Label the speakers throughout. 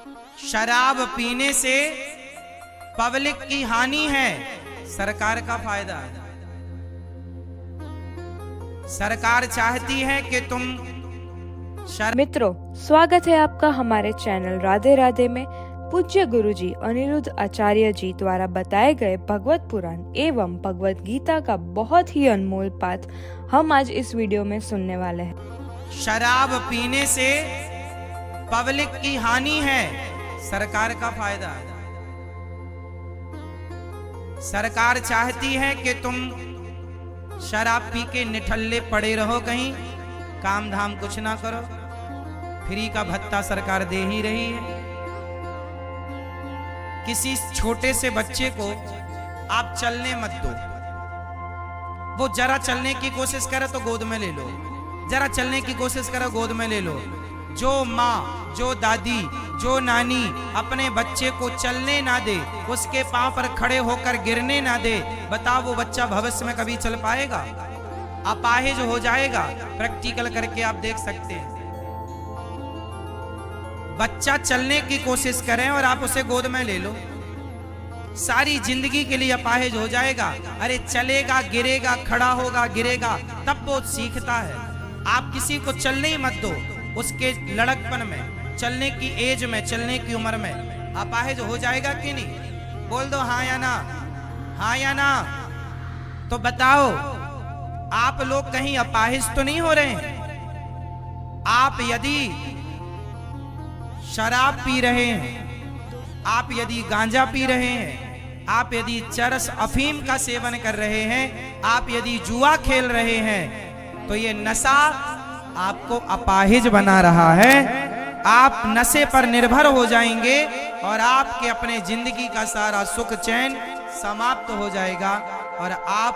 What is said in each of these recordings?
Speaker 1: शराब पीने से पब्लिक की हानि है, सरकार का फायदा है। सरकार चाहती है कि तुम
Speaker 2: मित्रों, स्वागत है आपका हमारे चैनल राधे राधे में। पूज्य गुरुजी अनिरुद्ध आचार्य जी द्वारा बताए गए भगवत पुराण एवं भगवत गीता का बहुत ही अनमोल पाठ हम आज इस वीडियो में सुनने वाले हैं।
Speaker 1: शराब पीने से पब्लिक की हानि है, सरकार का फायदा है। सरकार चाहती है कि तुम शराब पी के निठल्ले पड़े रहो, कहीं काम धाम कुछ ना करो। फ्री का भत्ता सरकार दे ही रही है। किसी छोटे से बच्चे को आप चलने मत दो, वो जरा चलने की कोशिश करे तो गोद में ले लो, जरा चलने की कोशिश करो गोद में ले लो। जो माँ, जो दादी, जो नानी अपने बच्चे को चलने ना दे, उसके पांव पर खड़े होकर गिरने ना दे, बताओ वो बच्चा भविष्य में कभी चल पाएगा? अपाहिज हो जाएगा। प्रैक्टिकल करके आप देख सकते हैं। बच्चा चलने की कोशिश करें और आप उसे गोद में ले लो, सारी जिंदगी के लिए अपाहिज हो जाएगा। अरे चलेगा, गिरेगा, खड़ा होगा, गिरेगा, तब वो सीखता है। आप किसी को चलने ही मत दो, उसके लड़कपन में, चलने की एज में, चलने की उम्र में अपाहिज हो जाएगा कि नहीं? बोल दो हाँ या ना, हाँ या ना। तो बताओ, आप लोग कहीं अपाहिज तो नहीं हो रहे हैं? आप यदि शराब पी रहे हैं, आप यदि गांजा पी रहे हैं, आप यदि चरस अफीम का सेवन कर रहे हैं, आप यदि जुआ खेल रहे हैं, तो ये नशा आपको अपाहिज बना रहा है। आप नशे पर निर्भर हो जाएंगे और आपके अपने जिंदगी का सारा सुख चैन समाप्त हो जाएगा और आप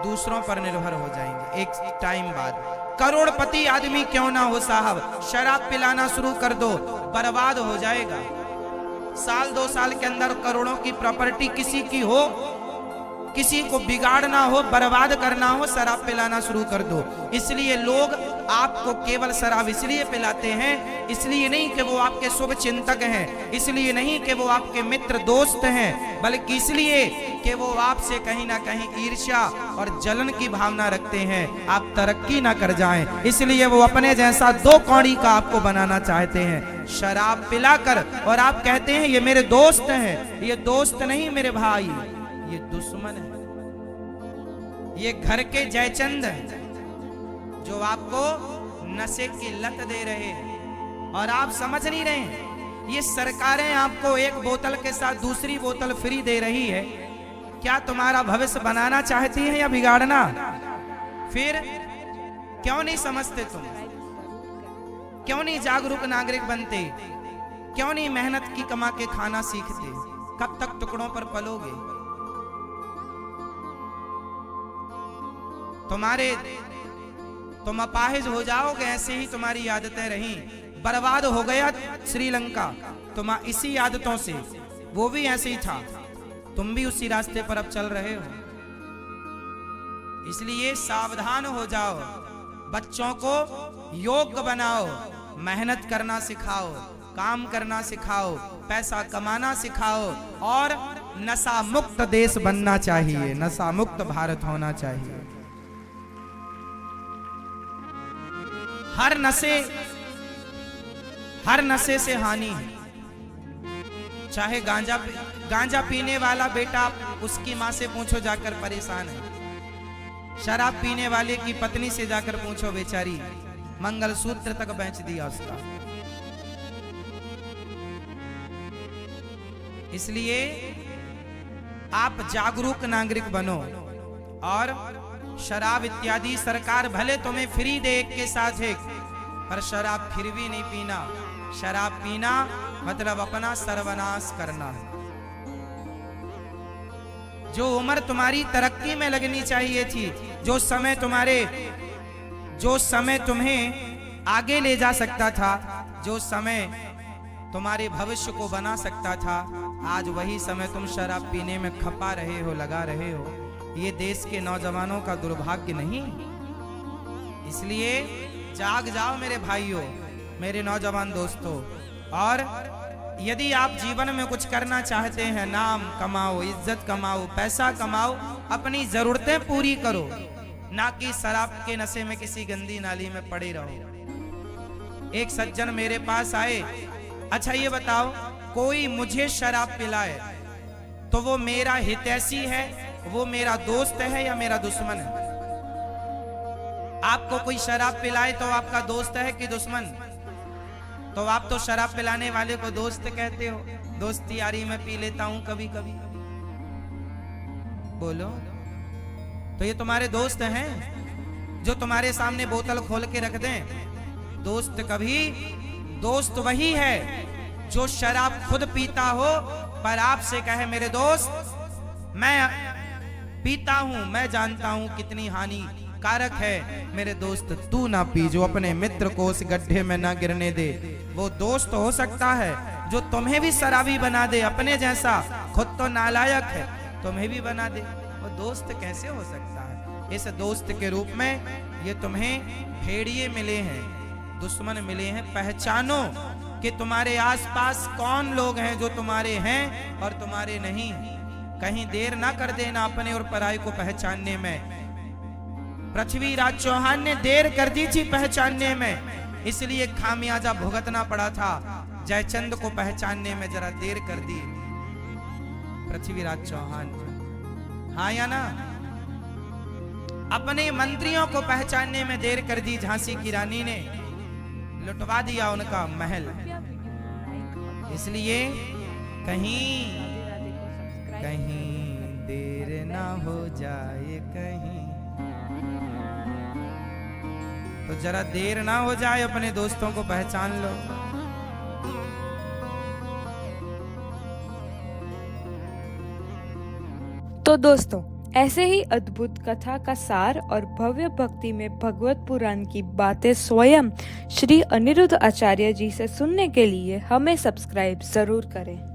Speaker 1: दूसरों पर निर्भर हो जाएंगे। एक टाइम बाद करोड़पति आदमी क्यों ना हो साहब, शराब पिलाना शुरू कर दो, बर्बाद हो जाएगा। साल 2 साल के अंदर करोड़ों की प्रॉपर्टी किसी की हो, किसी को बिगाड़ना हो, बर्बाद करना हो, शराब पिलाना शुरू कर दो। इसलिए लोग आपको केवल शराब इसलिए पिलाते हैं, इसलिए नहीं कि वो आपके शुभ चिंतक हैं, इसलिए नहीं कि वो आपके मित्र दोस्त हैं, बल्कि इसलिए कि वो आपसे कहीं ना कहीं ईर्ष्या और जलन की भावना रखते हैं, आप तरक्की ना कर जाएं। इसलिए वो अपने जैसा 2 कौड़ी का आपको बनाना चाहते हैं, शराब पिलाकर। और आप कहते हैं ये मेरे दोस्त हैं। ये दोस्त नहीं मेरे भाई, ये दुश्मन है। ये घर के जयचंद हैं जो आपको नशे की लत दे रहे हैं और आप समझ नहीं रहे हैं। ये सरकारें आपको एक बोतल के साथ दूसरी बोतल फ्री दे रही है। क्या तुम्हारा भविष्य बनाना चाहती है या बिगाड़ना? फिर क्यों नहीं समझते तुम? क्यों नहीं जागरूक नागरिक बनते? क्यों नहीं मेहनत की कमा के खाना सीखते? कब तक टुकड़ों पर पलोगे? तुम अपाहिज हो जाओगे। ऐसे ही तुम्हारी आदतें रही, बर्बाद हो गया श्रीलंका तुम इसी आदतों से। वो भी ऐसे ही था, तुम भी उसी रास्ते पर अब चल रहे हो। इसलिए सावधान हो जाओ, बच्चों को योग्य बनाओ, मेहनत करना सिखाओ, काम करना सिखाओ, पैसा कमाना सिखाओ और नशा मुक्त देश बनना चाहिए, नशा मुक्त भारत होना चाहिए। हर नशे से हानि है। चाहे गांजा पीने वाला बेटा, उसकी मां से पूछो जाकर परेशान है। शराब पीने वाले की पत्नी से जाकर पूछो, बेचारी मंगलसूत्र तक बेच दिया उसका। इसलिए आप जागरूक नागरिक बनो और शराब इत्यादि सरकार भले तुम्हें फ्री दे एक के साथ एक, पर शराब फिर भी नहीं पीना। शराब पीना मतलब अपना सर्वनाश करना है। जो उम्र तुम्हारी तरक्की में लगनी चाहिए थी, जो समय तुम्हें आगे ले जा सकता था, जो समय तुम्हारे भविष्य को बना सकता था, आज वही समय तुम शराब पीने में खपा रहे हो, लगा रहे हो। ये देश के नौजवानों का दुर्भाग्य नहीं? इसलिए जाग जाओ मेरे भाइयों, मेरे नौजवान दोस्तों, और यदि आप जीवन में कुछ करना चाहते हैं, नाम कमाओ, इज्जत कमाओ, पैसा कमाओ, अपनी जरूरतें पूरी करो, ना कि शराब के नशे में किसी गंदी नाली में पड़े रहो। एक सज्जन मेरे पास आए, अच्छा ये बताओ, कोई मुझे शराब पिलाए तो वो मेरा हितैषी है, वो मेरा दोस्त है या मेरा दुश्मन है? आपको कोई शराब पिलाए तो आपका दोस्त है कि दुश्मन? तो आप तो शराब पिलाने वाले को दोस्त कहते हो। दोस्ती यारी में पी लेता हूं कभी कभी, बोलो। तो ये तुम्हारे दोस्त हैं जो तुम्हारे सामने बोतल खोल के रख दें? दोस्त कभी, दोस्त वही है जो शराब खुद पीता हो पर आपसे कहे मेरे दोस्त मैं पीता हूं, मैं जानता हूं कितनी हानिकारक है, मेरे दोस्त तू ना पी, जो अपने मित्र को उस गड्ढे में ना गिरने दे। वो दोस्त हो सकता है जो तुम्हें भी शराबी बना दे, अपने जैसा, खुद तो नालायक है, तुम्हें भी बना दे। वो दोस्त कैसे हो सकता है? इस दोस्त के रूप में ये तुम्हें भेड़िए मिले हैं, दुश्मन मिले हैं। पहचानो कि तुम्हारे आसपास कौन लोग हैं जो तुम्हारे हैं और तुम्हारे नहीं हैं। कहीं देर ना कर देना अपने और पराई को पहचानने में। पृथ्वीराज चौहान ने देर कर दी थी पहचानने में, इसलिए खामियाजा भुगतना पड़ा था। जयचंद को पहचानने में जरा देर कर दी पृथ्वीराज चौहान, हाँ या ना? अपने मंत्रियों को पहचानने में देर कर दी झांसी की रानी ने, लुटवा दिया उनका महल। इसलिए कहीं देर ना हो जाए, कहीं तो जरा देर ना हो जाए, अपने दोस्तों को पहचान लो।
Speaker 2: तो दोस्तों, ऐसे ही अद्भुत कथा का सार और भव्य भक्ति में भगवत पुराण की बातें स्वयं श्री अनिरुद्ध आचार्य जी से सुनने के लिए हमें सब्सक्राइब जरूर करें।